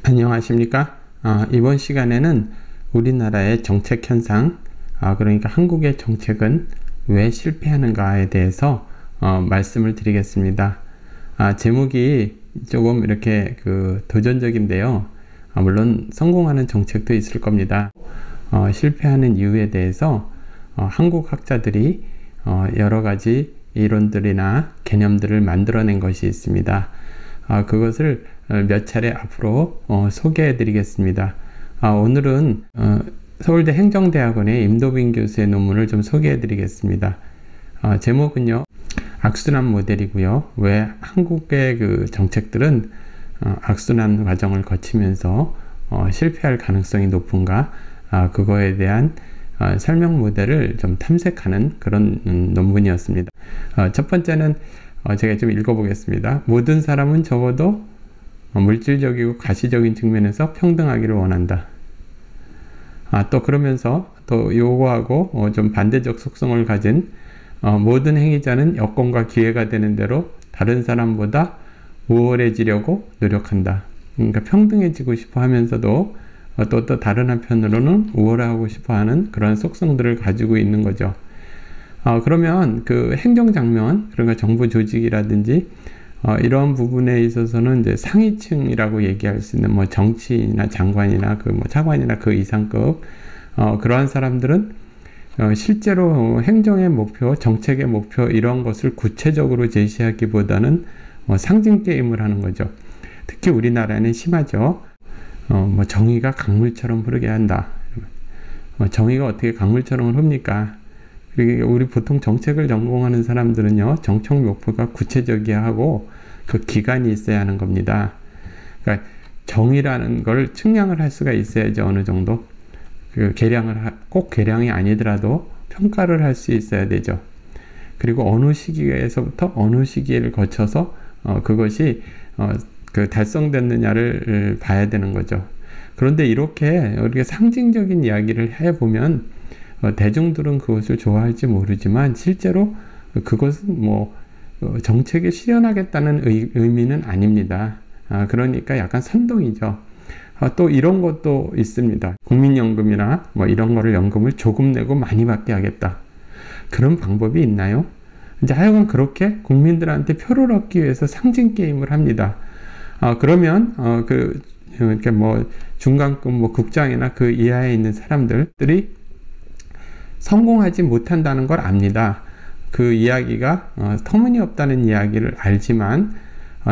안녕하십니까? 이번 시간에는 우리나라의 정책 현상, 그러니까 한국의 정책은 왜 실패하는가에 대해서 말씀을 드리겠습니다. 제목이 조금 이렇게 도전적인데요. 물론 성공하는 정책도 있을 겁니다. 실패하는 이유에 대해서 한국 학자들이 여러 가지 이론들이나 개념들을 만들어낸 것이 있습니다. 그것을 몇 차례 앞으로 소개해 드리겠습니다. 오늘은 서울대 행정대학원의 임도빈 교수의 논문을 좀 소개해 드리겠습니다. 제목은요, 악순환 모델이고요. 왜 한국의 정책들은 악순환 과정을 거치면서 실패할 가능성이 높은가, 그거에 대한 설명 모델을 좀 탐색하는 그런 논문이었습니다. 첫 번째는 제가 좀 읽어보겠습니다. 모든 사람은 적어도 물질적이고 가시적인 측면에서 평등하기를 원한다. 또 그러면서 또 요거하고 좀 반대적 속성을 가진 모든 행위자는 여건과 기회가 되는 대로 다른 사람보다 우월해지려고 노력한다. 그러니까 평등해지고 싶어 하면서도 또 다른 한편으로는 우월하고 싶어 하는 그런 속성들을 가지고 있는 거죠. 그러면 그 행정 장면, 그러니까 정부 조직이라든지 이런 부분에 있어서는 이제 상위층이라고 얘기할 수 있는 정치인이나 장관이나 차관이나 그 이상급 그러한 사람들은 실제로 행정의 목표, 정책의 목표 이런 것을 구체적으로 제시하기보다는 상징 게임을 하는 거죠. 특히 우리나라는 심하죠. 정의가 강물처럼 흐르게 한다. 정의가 어떻게 강물처럼 흐릅니까? 우리 보통 정책을 전공하는 사람들은요, 정책 목표가 구체적이어야 하고 그 기간이 있어야 하는 겁니다. 그러니까 정의라는 걸 측량을 할 수가 있어야죠. 어느 정도 꼭 계량이 아니더라도 평가를 할 수 있어야 되죠. 그리고 어느 시기에서부터 어느 시기를 거쳐서 그것이 달성됐느냐를 봐야 되는 거죠. 그런데 이렇게 우리가 상징적인 이야기를 해보면 대중들은 그것을 좋아할지 모르지만 실제로 그것은 정책에 실현하겠다는 의미는 아닙니다. 그러니까 약간 선동이죠. 또 이런 것도 있습니다. 국민연금이나 이런 거를 연금을 조금 내고 많이 받게 하겠다. 그런 방법이 있나요? 이제 하여간 그렇게 국민들한테 표를 얻기 위해서 상징 게임을 합니다. 그러면 이렇게 중간급 국장이나 그 이하에 있는 사람들이 성공하지 못한다는 걸 압니다. 그 이야기가 터무니없다는 이야기를 알지만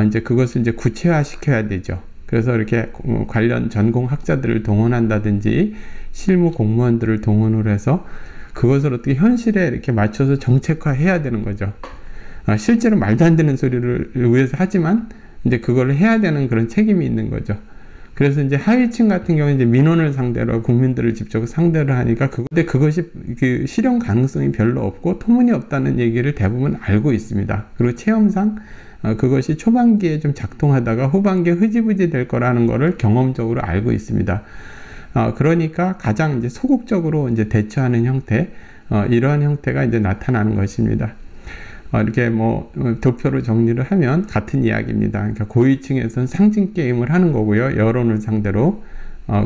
이제 그것을 이제 구체화 시켜야 되죠. 그래서 이렇게 관련 전공 학자들을 동원한다든지 실무 공무원들을 동원을 해서 그것을 어떻게 현실에 이렇게 맞춰서 정책화해야 되는 거죠. 실제로 말도 안 되는 소리를 위해서 하지만 이제 그걸 해야 되는 그런 책임이 있는 거죠. 그래서 이제 하위층 같은 경우는 이제 민원을 상대로 국민들을 직접 상대를 하니까 그것이 실현 가능성이 별로 없고 터무니없다는 얘기를 대부분 알고 있습니다. 그리고 체험상 그것이 초반기에 좀 작동하다가 후반기에 흐지부지 될 거라는 거를 경험적으로 알고 있습니다. 그러니까 가장 이제 소극적으로 이제 대처하는 형태, 이러한 형태가 이제 나타나는 것입니다. 이렇게 도표로 정리를 하면 같은 이야기입니다. 그러니까 고위층에서는 상징 게임을 하는 거고요. 여론을 상대로.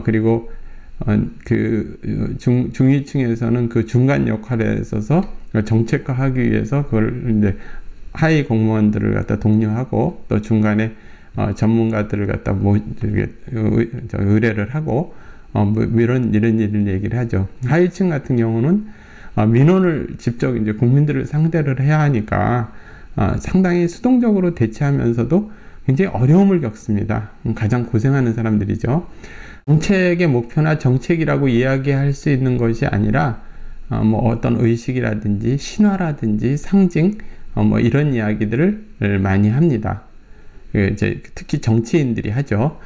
그리고 중위층에서는 그 중간 역할에 있어서 정책화하기 위해서 그걸 이제 하위 공무원들을 갖다 독려하고 또 중간에 전문가들을 갖다 의뢰를 하고 이런 얘기를 하죠. 하위층 같은 경우는 민원을 직접 이제 국민들을 상대를 해야 하니까 상당히 수동적으로 대처하면서도 굉장히 어려움을 겪습니다. 가장 고생하는 사람들이죠. 정책의 목표나 정책이라고 이야기할 수 있는 것이 아니라 어떤 의식이라든지 신화라든지 상징 이런 이야기들을 많이 합니다. 이제 특히 정치인들이 하죠.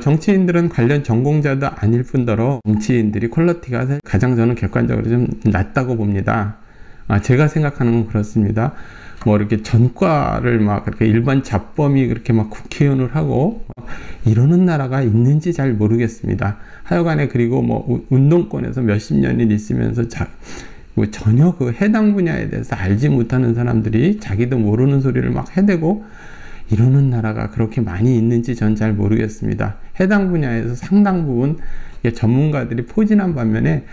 정치인들은 관련 전공자도 아닐 뿐더러 정치인들이 퀄리티가 가장 저는 객관적으로 좀 낮다고 봅니다. 제가 생각하는 건 그렇습니다. 이렇게 전과를 이렇게 일반 잡범이 그렇게 국회의원을 하고 이러는 나라가 있는지 잘 모르겠습니다. 하여간에 그리고 운동권에서 몇십 년을 있으면서 전혀 그 해당 분야에 대해서 알지 못하는 사람들이 자기도 모르는 소리를 막 해대고 이러는 나라가 그렇게 많이 있는지 전 잘 모르겠습니다. 해당 분야에서 상당 부분 전문가들이 포진한 반면에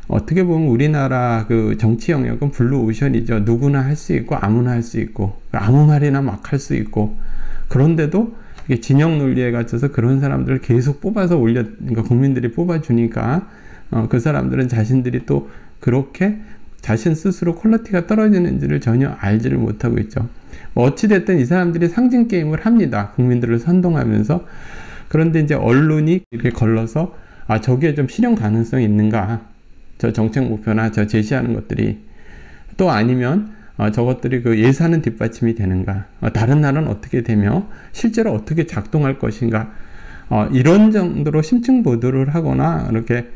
어떻게 보면 우리나라 그 정치 영역은 블루오션이죠. 누구나 할 수 있고 아무나 할 수 있고 아무 말이나 막 할 수 있고, 그런데도 이게 진영 논리에 갇혀서 그런 사람들을 계속 뽑아서 그러니까 국민들이 뽑아주니까 그 사람들은 자신들이 또 그렇게 자신 스스로 퀄리티가 떨어지는지를 전혀 알지를 못하고 있죠. 어찌됐든 이 사람들이 상징 게임을 합니다. 국민들을 선동하면서. 그런데 이제 언론이 이렇게 걸러서 저기에 좀 실현 가능성이 있는가, 저 정책 목표나 저 제시하는 것들이, 또 아니면 저것들이 그 예산은 뒷받침이 되는가, 다른 나라는 어떻게 되며 실제로 어떻게 작동할 것인가, 이런 정도로 심층 보도를 하거나 이렇게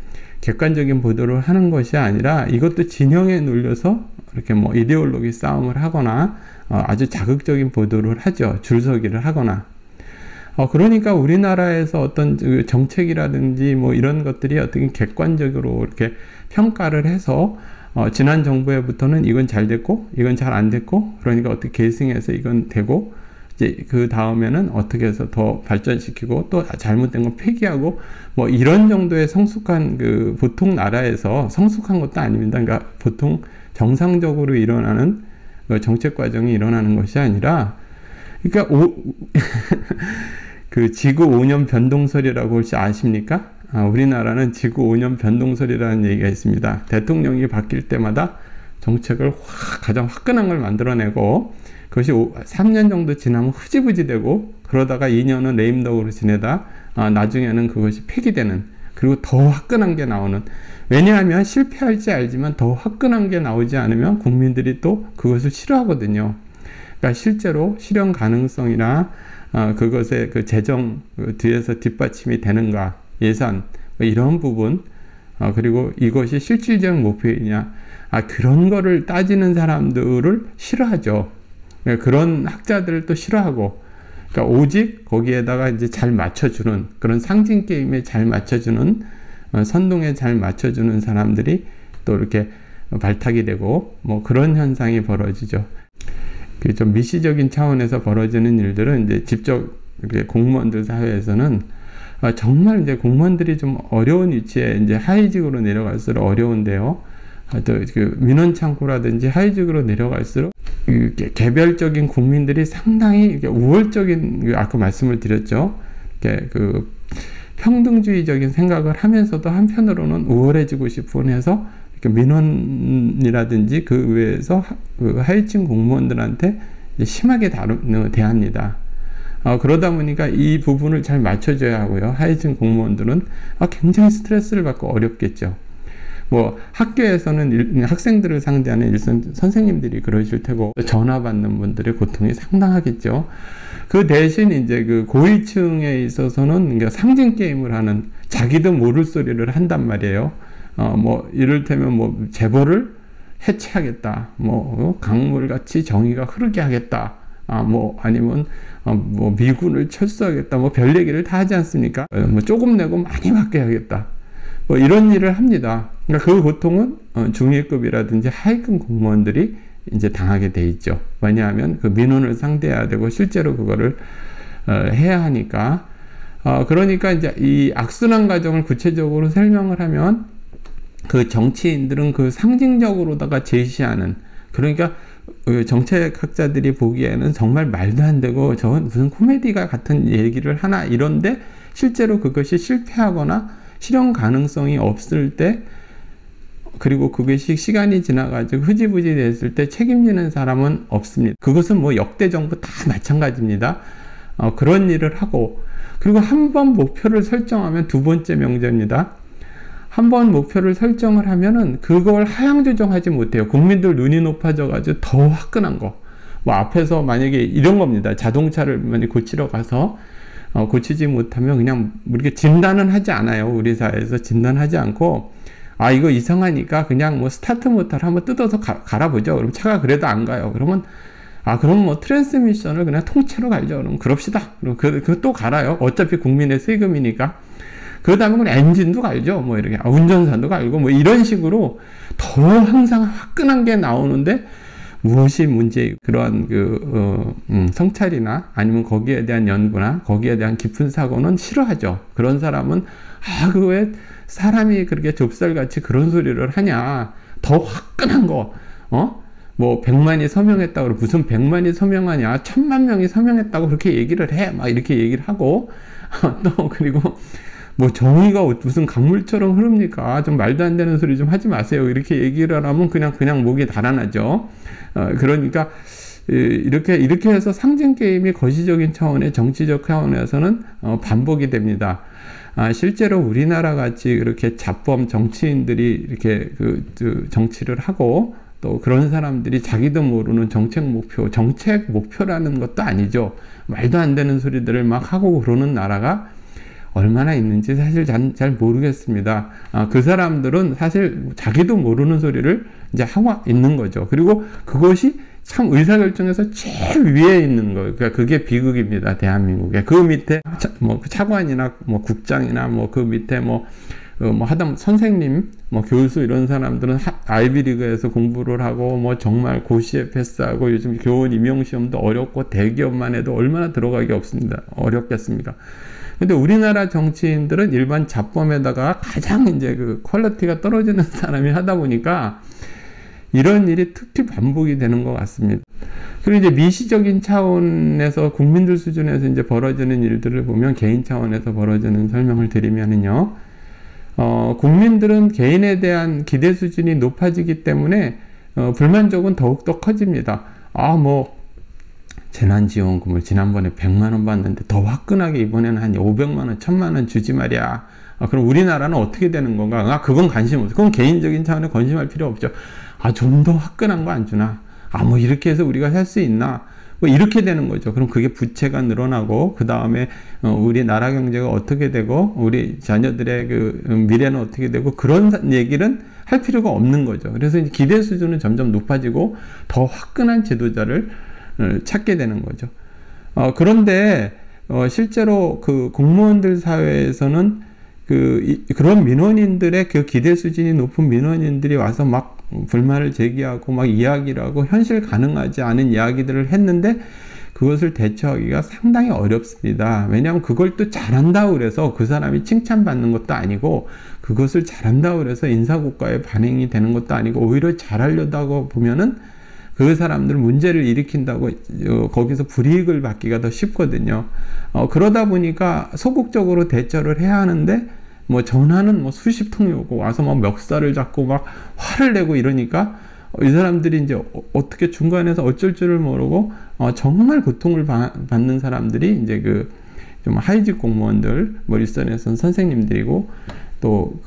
객관적인 보도를 하는 것이 아니라 이것도 진영에 눌려서 이렇게 뭐 이데올로기 싸움을 하거나 아주 자극적인 보도를 하죠. 줄서기를 하거나. 그러니까 우리나라에서 어떤 정책이라든지 뭐 이런 것들이 어떻게 객관적으로 이렇게 평가를 해서 지난 정부에부터는 이건 잘 됐고 이건 잘 안 됐고, 그러니까 어떻게 계승해서 이건 되고, 이제 그 다음에는 어떻게 해서 더 발전시키고 또 잘못된 건 폐기하고, 뭐 이런 정도의 성숙한 그 보통 나라에서, 성숙한 것도 아닙니다. 그러니까 보통 정상적으로 일어나는 정책 과정이 일어나는 것이 아니라, 그러니까 그 지구 5년 변동설이라고 혹시 아십니까? 우리나라는 지구 5년 변동설이라는 얘기가 있습니다. 대통령이 바뀔 때마다 정책을 가장 화끈한 걸 만들어내고, 그것이 3년 정도 지나면 흐지부지 되고, 그러다가 2년은 레임덕으로 지내다 나중에는 그것이 폐기되는, 그리고 더 화끈한 게 나오는. 왜냐하면 실패할지 알지만 더 화끈한 게 나오지 않으면 국민들이 또 그것을 싫어하거든요. 그러니까 실제로 실현 가능성이나 그것의 그 재정 뒤에서 뒷받침이 되는가, 예산 이런 부분, 그리고 이것이 실질적인 목표이냐, 그런 거를 따지는 사람들을 싫어하죠. 그런 학자들을 또 싫어하고, 그러니까 오직 거기에다가 이제 잘 맞춰주는, 그런 상징 게임에 잘 맞춰주는, 선동에 잘 맞춰주는 사람들이 또 이렇게 발탁이 되고, 뭐 그런 현상이 벌어지죠. 그 좀 미시적인 차원에서 벌어지는 일들은 이제 직접 이렇게 공무원들 사회에서는 정말 이제 공무원들이 좀 어려운 위치에 이제 하위직으로 내려갈수록 어려운데요. 또 그 민원 창구라든지 하위직으로 내려갈수록 개별적인 국민들이 상당히 우월적인, 아까 말씀을 드렸죠. 그 평등주의적인 생각을 하면서도 한편으로는 우월해지고 싶은 해서 민원이라든지 그 외에서 그 하위층 공무원들한테 심하게 대합니다. 그러다 보니까 이 부분을 잘 맞춰줘야 하고요. 하위층 공무원들은 굉장히 스트레스를 받고 어렵겠죠. 뭐 학교에서는 학생들을 상대하는 일선 선생님들이 그러실 테고, 전화 받는 분들의 고통이 상당하겠죠. 그 대신 이제 그 고위층에 있어서는 그러니까 상징 게임을 하는, 자기도 모를 소리를 한단 말이에요. 뭐 이를테면 뭐 재벌을 해체하겠다, 뭐 강물같이 정의가 흐르게 하겠다, 뭐 아니면 뭐 미군을 철수하겠다, 뭐 별 얘기를 다 하지 않습니까? 뭐 조금 내고 많이 받게 하겠다, 뭐 이런 일을 합니다. 그러니까 그 고통은 중위급이라든지 하위급 공무원들이 이제 당하게 돼 있죠. 왜냐하면 그 민원을 상대해야 되고 실제로 그거를 해야 하니까. 그러니까 이제 이 악순환 과정을 구체적으로 설명을 하면, 그 정치인들은 그 상징적으로다가 제시하는, 그러니까 정책학자들이 보기에는 정말 말도 안 되고 저건 무슨 코미디가 같은 얘기를 하나, 이런데 실제로 그것이 실패하거나 실현 가능성이 없을 때, 그리고 그것이 시간이 지나가지고 흐지부지 됐을 때 책임지는 사람은 없습니다. 그것은 뭐 역대 정부 다 마찬가지입니다. 그런 일을 하고, 그리고 한 번 목표를 설정하면 두 번째 명제입니다. 한 번 목표를 설정을 하면은 그걸 하향 조정하지 못해요. 국민들 눈이 높아져 가지고 더 화끈한 거. 뭐 앞에서 만약에 이런 겁니다. 자동차를 만약 고치러 가서 고치지 못하면 그냥 이렇게 진단은 하지 않아요. 우리 사회에서 진단하지 않고, 이거 이상하니까 그냥 뭐 스타트 모터를 한번 뜯어서 갈아보죠. 그럼 차가 그래도 안 가요. 그러면 그럼 뭐 트랜스미션을 그냥 통째로 갈죠. 그럼 그럽시다. 그럼 그거 또 갈아요. 어차피 국민의 세금이니까. 그 다음에 그냥 엔진도 갈죠. 뭐 이렇게 운전사도 갈고, 뭐 이런 식으로 더 항상 화끈한 게 나오는데, 무엇이 문제, 그러한 성찰이나 아니면 거기에 대한 연구나 거기에 대한 깊은 사고는 싫어하죠. 그런 사람은 그 왜 사람이 그렇게 좁쌀같이 그런 소리를 하냐, 더 화끈한 거, 뭐 100만이 서명했다고 그러고, 무슨 100만이 서명하냐, 1000만 명이 서명했다고 그렇게 얘기를 해, 막 이렇게 얘기를 하고 또 그리고 뭐 정의가 무슨 강물처럼 흐릅니까? 좀 말도 안 되는 소리 좀 하지 마세요. 이렇게 얘기를 하면 그냥 목이 달아나죠. 그러니까 이렇게 해서 상징 게임이 거시적인 차원의 정치적 차원에서는 반복이 됩니다. 실제로 우리나라 같이 그렇게 잡범 정치인들이 이렇게 정치를 하고, 또 그런 사람들이 자기도 모르는 정책 목표라는 것도 아니죠. 말도 안 되는 소리들을 막 하고 그러는 나라가 얼마나 있는지 사실 잘 모르겠습니다. 그 사람들은 사실 자기도 모르는 소리를 이제 하고 있는 거죠. 그리고 그것이 참 의사결정에서 제일 위에 있는 거예요. 그러니까 그게 비극입니다. 대한민국에. 그 밑에 뭐 차관이나 뭐 국장이나 뭐 그 밑에 하다 선생님, 교수 이런 사람들은 아이비리그에서 공부를 하고 뭐 정말 고시에 패스하고, 요즘 교원 임용시험도 어렵고 대기업만 해도 얼마나 들어가기 어렵겠습니까? 근데 우리나라 정치인들은 일반 잡범에다가 가장 이제 퀄리티가 떨어지는 사람이 하다 보니까 이런 일이 특히 반복이 되는 것 같습니다. 그리고 이제 미시적인 차원에서 국민들 수준에서 이제 벌어지는 일들을 보면, 개인 차원에서 벌어지는 설명을 드리면은요, 국민들은 개인에 대한 기대 수준이 높아지기 때문에 불만족은 더욱더 커집니다. 재난지원금을 지난번에 100만원 받는데 더 화끈하게 이번에는 한 500만원, 1000만원 주지 말이야. 그럼 우리나라는 어떻게 되는 건가? 그건 관심 없어. 그건 개인적인 차원에 관심할 필요 없죠. 좀 더 화끈한 거 안 주나? 뭐 이렇게 해서 우리가 살 수 있나? 뭐 이렇게 되는 거죠. 그럼 그게 부채가 늘어나고, 그 다음에 우리 나라 경제가 어떻게 되고, 우리 자녀들의 미래는 어떻게 되고, 그런 얘기는 할 필요가 없는 거죠. 그래서 이제 기대 수준은 점점 높아지고 더 화끈한 지도자를 찾게 되는 거죠. 그런데 실제로 공무원들 사회에서는 그런 민원인들의 기대 수준이 높은 민원인들이 와서 막 불만을 제기하고 막 이야기를 하고 현실 가능하지 않은 이야기들을 했는데, 그것을 대처하기가 상당히 어렵습니다. 왜냐하면 그걸 또 잘한다고 그래서 그 사람이 칭찬받는 것도 아니고, 그것을 잘한다고 그래서 인사고과에 반영이 되는 것도 아니고, 오히려 잘하려다가 보면은 그 사람들 문제를 일으킨다고 거기서 불이익을 받기가 더 쉽거든요. 그러다 보니까 소극적으로 대처를 해야 하는데, 전화는 수십 통이 오고 와서 멱살을 잡고 막 화를 내고 이러니까 이 사람들이 이제 어떻게 중간에서 어쩔 줄을 모르고 정말 고통을 받는 사람들이 이제 좀 하위직 공무원들, 일선에서는 선생님들이고, 또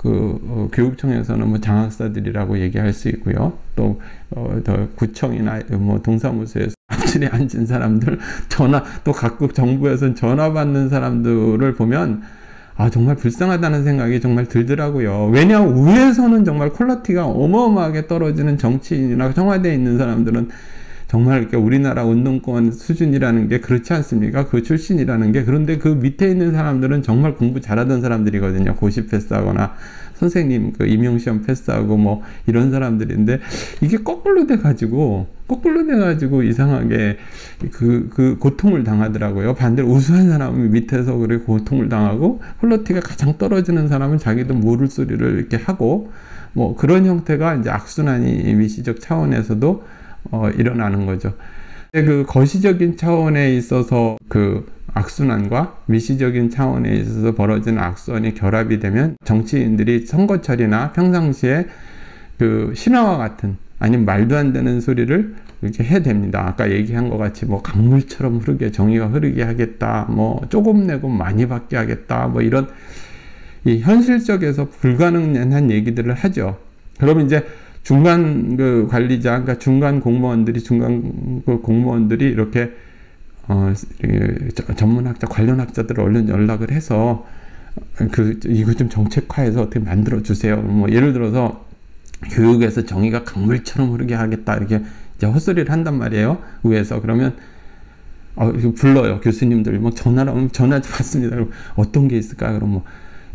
교육청에서는 장학사들이라고 얘기할 수 있고요. 또 구청이나 동사무소에서 앞줄에 앉은 사람들, 또 각국 정부에서는 전화 받는 사람들을 보면 정말 불쌍하다는 생각이 정말 들더라고요. 왜냐하면 위에서는 정말 퀄리티가 어마어마하게 떨어지는 정치인이나 청와대에 있는 사람들은 정말 이렇게 우리나라 운동권 수준이라는 게 그렇지 않습니까? 그 출신이라는 게. 그런데 그 밑에 있는 사람들은 정말 공부 잘하던 사람들이거든요. 고시 패스하거나 선생님 임용시험 패스하고 이런 사람들인데, 이게 거꾸로 돼가지고 이상하게 고통을 당하더라고요. 반대로 우수한 사람은 밑에서 고통을 당하고, 퀄리티가 가장 떨어지는 사람은 자기도 모를 소리를 이렇게 하고, 그런 형태가 이제 악순환이 미시적 차원에서도 일어나는 거죠. 거시적인 차원에 있어서 악순환과 미시적인 차원에 있어서 벌어지는 악순환이 결합이 되면, 정치인들이 선거철이나 평상시에 신화와 같은, 아니면 말도 안 되는 소리를 이렇게 해댑니다. 아까 얘기한 것 같이 강물처럼 흐르게, 정의가 흐르게 하겠다, 조금 내고 많이 받게 하겠다, 이런 이 현실적에서 불가능한 얘기들을 하죠. 그러면 이제 중간 관리자, 그러니까 중간 공무원들이 이렇게 전문학자, 관련 학자들을 얼른 연락을 해서 이거 좀 정책화해서 어떻게 만들어 주세요. 예를 들어서 교육에서 정의가 강물처럼 흐르게 하겠다, 이렇게 이제 헛소리를 한단 말이에요, 위에서. 그러면 불러요, 교수님들. 전화 받습니다. 그럼 어떤 게 있을까? 그럼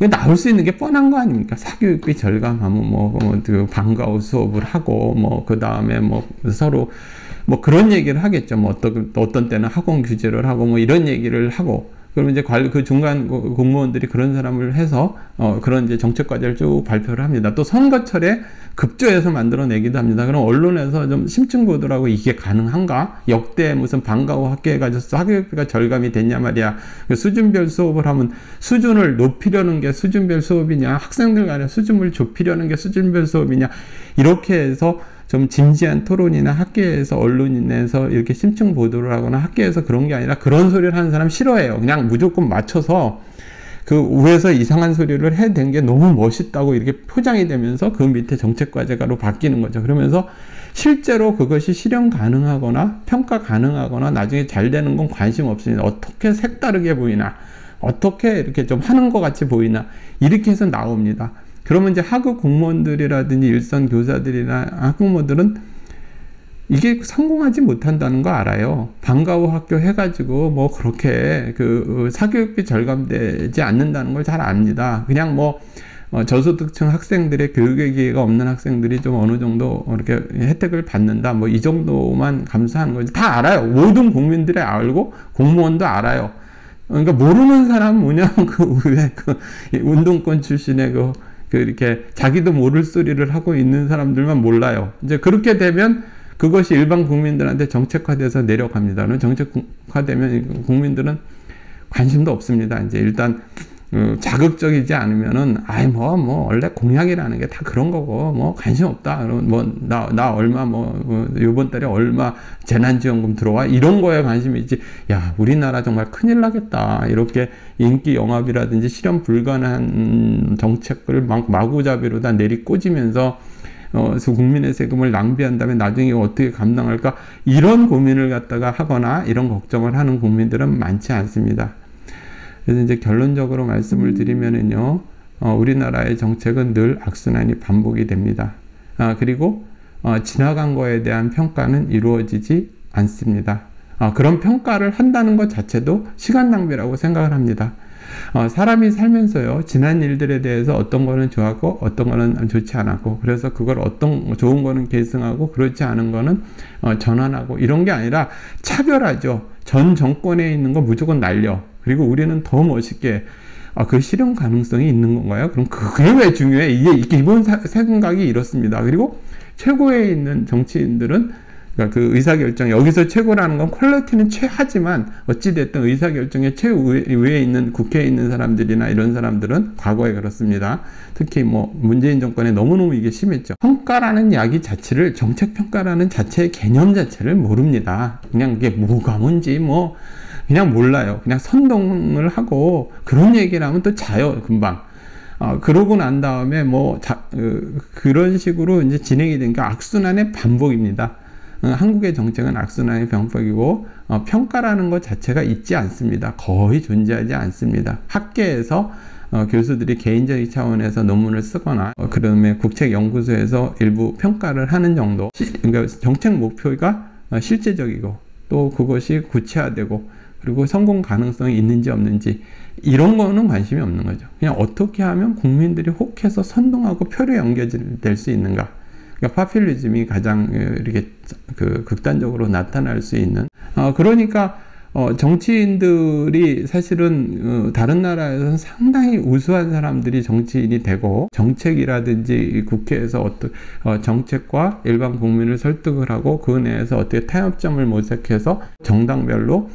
이거 나올 수 있는 게 뻔한 거 아닙니까? 사교육비 절감하면 그 방과 후 수업을 하고 그 다음에 서로 그런 얘기를 하겠죠. 어떤 때는 학원 규제를 하고 이런 얘기를 하고, 그러면 이제 그 중간 공무원들이 그런 사람을 해서 그런 이제 정책 과제를 쭉 발표를 합니다. 또 선거철에 급조해서 만들어내기도 합니다. 그럼 언론에서 좀 심층 보도라고 이게 가능한가? 역대 무슨 방과 후 학교에 가서 학교육비가 절감이 됐냐 말이야. 수준별 수업을 하면 수준을 높이려는 게 수준별 수업이냐? 학생들 간의 수준을 좁히려는 게 수준별 수업이냐? 이렇게 해서 좀 진지한 토론이나 학계에서 언론인에서 이렇게 심층 보도를 하거나 학계에서 그런 게 아니라 그런 소리를 하는 사람 싫어해요. 그냥 무조건 맞춰서 그 위에서 이상한 소리를 해댄 게 너무 멋있다고 이렇게 포장이 되면서 그 밑에 정책과제가로 바뀌는 거죠. 그러면서 실제로 그것이 실현 가능하거나 평가 가능하거나 나중에 잘 되는 건 관심 없습니다. 어떻게 색다르게 보이나, 어떻게 이렇게 좀 하는 것 같이 보이나, 이렇게 해서 나옵니다. 그러면 이제 학급 공무원들이라든지 일선 교사들이나 학부모들은 이게 성공하지 못한다는 거 알아요. 방과 후 학교 해가지고 그렇게 그 사교육비 절감되지 않는다는 걸 잘 압니다. 그냥 저소득층 학생들의 교육의 기회가 없는 학생들이 좀 어느 정도 이렇게 혜택을 받는다. 이 정도만 감수하는 거지. 다 알아요. 모든 국민들이 알고 공무원도 알아요. 그러니까 모르는 사람은 뭐냐면 운동권 출신의 이렇게 자기도 모를 소리를 하고 있는 사람들만 몰라요. 이제 그렇게 되면 그것이 일반 국민들한테 정책화돼서 내려갑니다. 정책화되면 국민들은 관심도 없습니다. 이제 일단 자극적이지 않으면은 원래 공약이라는 게 다 그런 거고 관심 없다. 나 얼마 요번 달에 얼마 재난지원금 들어와 이런 거에 관심이 있지. 야, 우리나라 정말 큰일 나겠다. 이렇게 인기 영합이라든지 실현 불가능한 정책을 마구잡이로 다 내리꽂으면서 국민의 세금을 낭비한 다음에 나중에 어떻게 감당할까, 이런 고민을 갖다가 하거나 이런 걱정을 하는 국민들은 많지 않습니다. 그래서 이제 결론적으로 말씀을 드리면은요, 우리나라의 정책은 늘 악순환이 반복이 됩니다. 그리고 지나간 거에 대한 평가는 이루어지지 않습니다. 그런 평가를 한다는 것 자체도 시간 낭비라고 생각을 합니다. 사람이 살면서요, 지난 일들에 대해서 어떤 거는 좋았고 어떤 거는 좋지 않았고, 그래서 그걸 좋은 거는 계승하고 그렇지 않은 거는 전환하고, 이런 게 아니라 차별하죠. 전 정권에 있는 거 무조건 날려. 그리고 우리는 더 멋있게 그 실현 가능성이 있는 건가요? 그럼 그게 왜 중요해? 이게 기본 생각이 이렇습니다. 그리고 최고에 있는 정치인들은, 그러니까 그 의사결정, 여기서 최고라는 건 퀄리티는 최하지만 어찌됐든 의사결정의 최위에 있는 국회에 있는 사람들이나 이런 사람들은 과거에 그렇습니다. 특히 문재인 정권에 너무너무 이게 심했죠. 평가라는 이야기 자체를, 정책평가라는 자체의 개념 자체를 모릅니다. 그냥 이게 뭐가 뭔지 그냥 몰라요. 그냥 선동을 하고 그런 얘기를 하면 또 자요, 금방. 그러고 난 다음에 그런 식으로 이제 진행이 된 게 악순환의 반복입니다. 한국의 정책은 악순환의 반복이고, 평가라는 것 자체가 있지 않습니다. 거의 존재하지 않습니다. 학계에서 교수들이 개인적인 차원에서 논문을 쓰거나 그다음에 국책연구소에서 일부 평가를 하는 정도. 그러니까 정책 목표가 실제적이고 또 그것이 구체화되고 그리고 성공 가능성이 있는지 없는지, 이런 거는 관심이 없는 거죠. 그냥 어떻게 하면 국민들이 혹해서 선동하고 표로 연결될 수 있는가. 그러니까 파퓰리즘이 가장 이렇게 극단적으로 나타날 수 있는. 그러니까 정치인들이 사실은 다른 나라에서는 상당히 우수한 사람들이 정치인이 되고, 정책이라든지 국회에서 정책과 일반 국민을 설득을 하고 그 내에서 어떻게 타협점을 모색해서 정당별로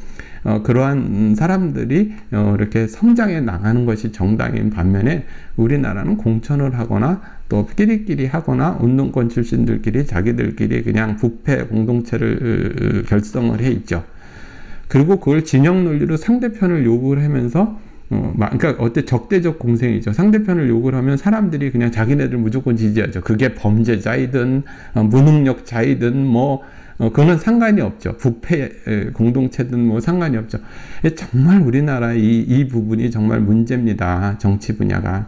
그러한 사람들이 이렇게 성장해 나가는 것이 정당인 반면에, 우리나라는 공천을 하거나 또 끼리끼리 하거나 운동권 출신들끼리 자기들끼리 그냥 부패 공동체를 결성을 해 있죠. 그리고 그걸 진영 논리로 상대편을 욕을 하면서 그러니까 적대적 공생이죠. 상대편을 욕을 하면 사람들이 그냥 자기네들 무조건 지지하죠. 그게 범죄자이든 무능력자이든 그거는 상관이 없죠. 부패 공동체든 상관이 없죠. 정말 우리나라 이 부분이 정말 문제입니다. 정치 분야가.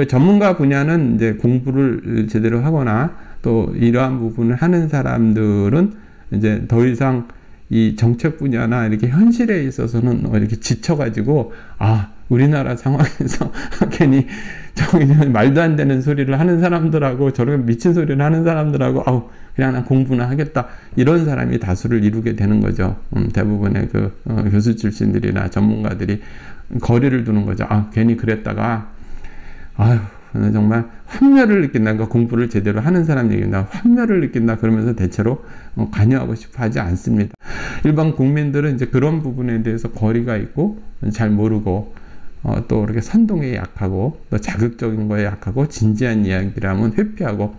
전문가 분야는 이제 공부를 제대로 하거나 또 이러한 부분을 하는 사람들은 이제 더 이상 이 정책 분야나 이렇게 현실에 있어서는 이렇게 지쳐가지고 우리나라 상황에서 괜히 말도 안 되는 소리를 하는 사람들하고 저렇게 미친 소리를 하는 사람들하고 그냥 난 공부나 하겠다 이런 사람이 다수를 이루게 되는 거죠. 대부분의 교수 출신들이나 전문가들이 거리를 두는 거죠. 괜히 그랬다가 정말 환멸을 느낀다. 그러니까 공부를 제대로 하는 사람 얘기입니다. 환멸을 느낀다 그러면서 대체로 관여하고 싶어 하지 않습니다. 일반 국민들은 이제 그런 부분에 대해서 거리가 있고 잘 모르고 또 이렇게 선동에 약하고 또 자극적인 거에 약하고 진지한 이야기라면 회피하고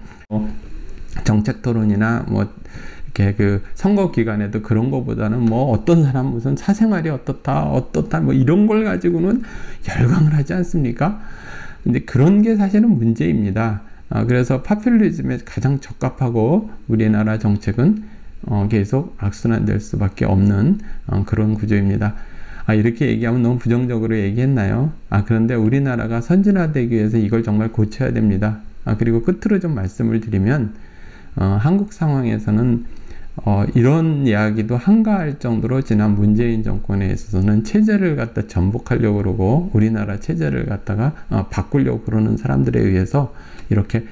정책 토론이나 이렇게 선거 기간에도 그런 거보다는 어떤 사람 무슨 사생활이 어떻다 이런 걸 가지고는 열광을 하지 않습니까? 근데 그런 게 사실은 문제입니다. 그래서 파퓰리즘에 가장 적합하고 우리나라 정책은 계속 악순환될 수밖에 없는 그런 구조입니다. 이렇게 얘기하면 너무 부정적으로 얘기했나요? 그런데 우리나라가 선진화되기 위해서 이걸 정말 고쳐야 됩니다. 그리고 끝으로 좀 말씀을 드리면 한국 상황에서는 이런 이야기도 한가할 정도로 지난 문재인 정권에 있어서는 체제를 갖다 전복하려고 그러고 우리나라 체제를 갖다가 바꾸려고 그러는 사람들에 의해서 이렇게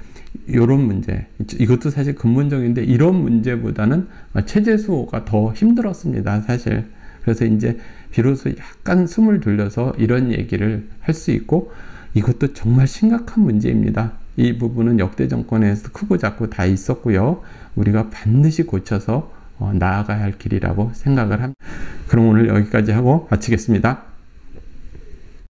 이런 문제, 이것도 사실 근본적인데 이런 문제보다는 체제 수호가 더 힘들었습니다, 사실. 그래서 이제 비로소 약간 숨을 돌려서 이런 얘기를 할 수 있고 이것도 정말 심각한 문제입니다. 이 부분은 역대 정권에서 크고 작고 다 있었고요. 우리가 반드시 고쳐서 나아가야 할 길이라고 생각을 합니다. 그럼 오늘 여기까지 하고 마치겠습니다.